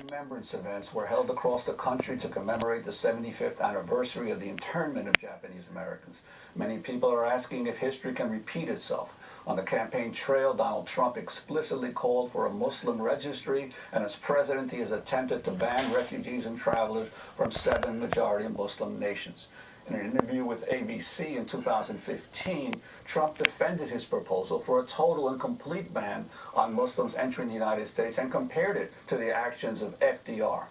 remembrance events were held across the country to commemorate the 75th anniversary of the internment of Japanese Americans. Many people are asking if history can repeat itself. On the campaign trail, Donald Trump explicitly called for a Muslim registry, and as president, he has attempted to ban refugees and travelers from 7 majority Muslim nations. In an interview with ABC in 2015, Trump defended his proposal for a total and complete ban on Muslims entering the United States and compared it to the actions of FDR.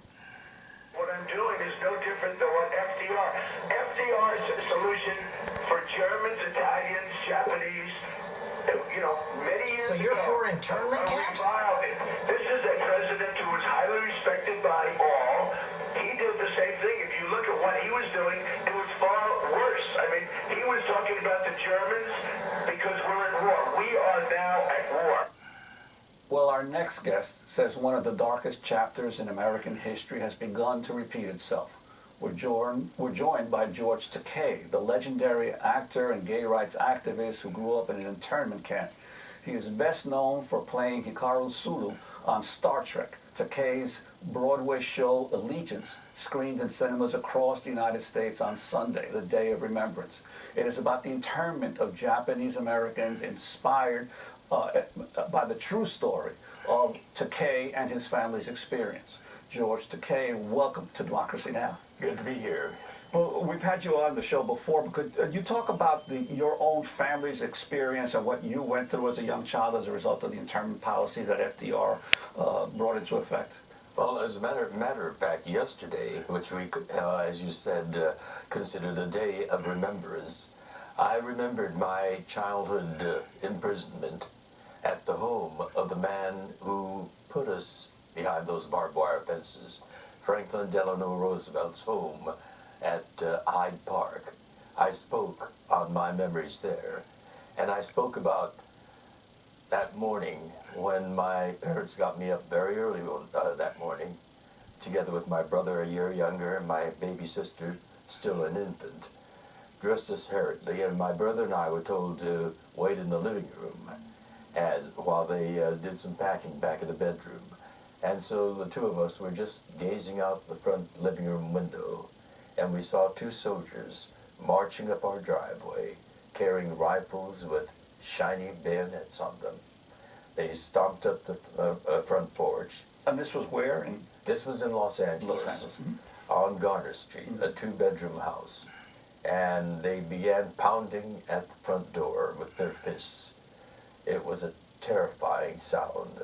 What I'm doing is no different than what FDR's solution for Germans, Italians, Japanese, many years ago. So you're for internment camps? This is a president who was highly respected by all. He did the same thing. If you look at what he was doing, it was far worse. I mean, he was talking about the Germans because we're at war. We are now at war. Well, our next guest says one of the darkest chapters in American history has begun to repeat itself. We're joined by George Takei, the legendary actor and gay rights activist who grew up in an internment camp. He is best known for playing Hikaru Sulu on Star Trek. Takei's Broadway show Allegiance screened in cinemas across the United States on Sunday, the Day of Remembrance. It is about the internment of Japanese Americans inspired by the true story of Takei and his family's experience. George Takei, welcome to Democracy Now! Good to be here. Well, we've had you on the show before, but could you talk about your own family's experience and what you went through as a young child as a result of the internment policies that FDR brought into effect? Well, as a matter of fact, yesterday, which we, as you said, considered a day of remembrance, I remembered my childhood imprisonment at the home of the man who put us behind those barbed wire fences, Franklin Delano Roosevelt's home at Hyde Park. I spoke on my memories there, and I spoke about that morning when my parents got me up very early that morning, together with my brother a year younger and my baby sister, still an infant, dressed us hurriedly, and my brother and I were told to wait in the living room while they did some packing back in the bedroom. And so the two of us were just gazing out the front living room window, and we saw 2 soldiers marching up our driveway, carrying rifles with shiny bayonets on them. They stomped up the front porch. And this was where? This was in Los Angeles. Mm-hmm. On Garner Street, a 2-bedroom house. And they began pounding at the front door with their fists. It was a terrifying sound.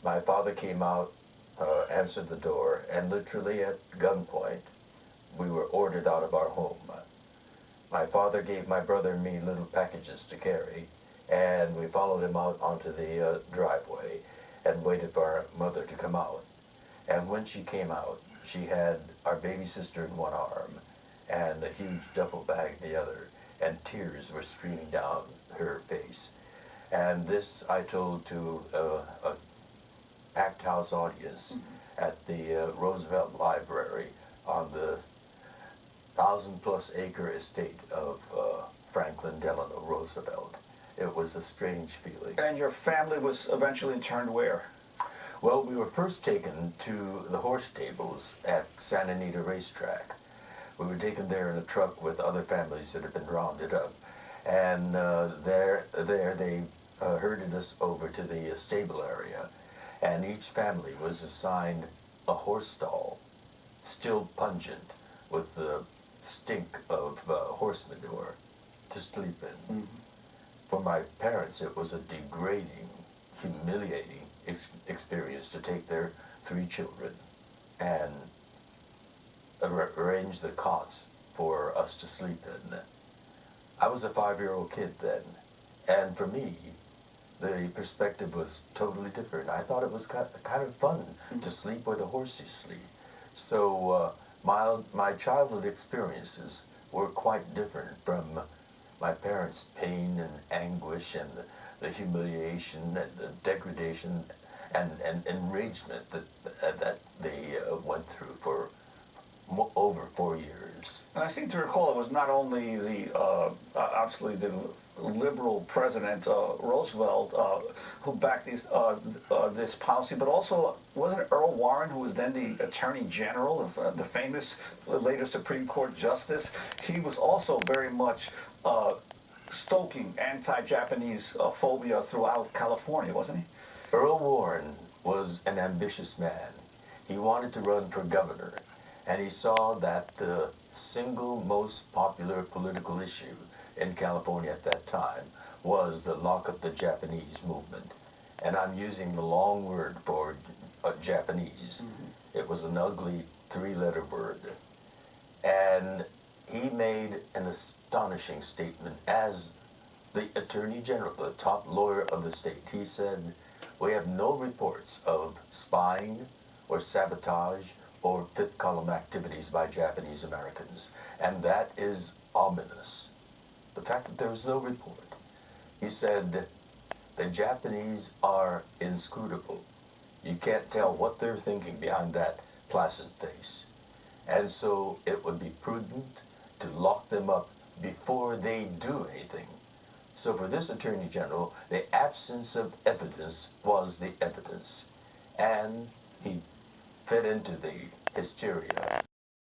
My father came out, answered the door, and literally at gunpoint, we were ordered out of our home. My father gave my brother and me little packages to carry, and we followed him out onto the driveway and waited for our mother to come out. And when she came out, she had our baby sister in one arm and a huge duffel bag in the other, and tears were streaming down her face. And this I told to a packed house audience at the Roosevelt Library on the 1,000+ acre estate of Franklin Delano Roosevelt. It was a strange feeling. And your family was eventually interned where? Well, we were first taken to the horse stables at Santa Anita Racetrack. We were taken there in a truck with other families that had been rounded up. And there they herded us over to the stable area. And each family was assigned a horse stall, still pungent with the stink of horse manure, to sleep in. Mm-hmm. For my parents, it was a degrading, humiliating experience to take their 3 children and arrange the cots for us to sleep in. I was a 5-year-old kid then, and for me, the perspective was totally different. I thought it was kind of fun to sleep where the horses sleep. So my childhood experiences were quite different from my parents' pain and anguish and the humiliation and the degradation and enragement that they went through for over 4 years. And I seem to recall it was not only the obviously the liberal president Roosevelt who backed this policy, but also wasn't it Earl Warren, who was then the Attorney General of the famous later Supreme Court Justice? He was also very much stoking anti-Japanese phobia throughout California, wasn't he? Earl Warren was an ambitious man. He wanted to run for governor, and he saw that the single most popular political issue in California at that time was the Lock Up the Japanese movement. And I'm using the long word for Japanese. It was an ugly three-letter word. And he made an astonishing statement as the Attorney General, the top lawyer of the state. He said, "We have no reports of spying or sabotage or fifth column activities by Japanese Americans." And that is ominous. The fact that there was no report. He said, "The Japanese are inscrutable. You can't tell what they're thinking behind that placid face. And so it would be prudent to lock them up before they do anything." So for this Attorney General, the absence of evidence was the evidence. And he fed into the hysteria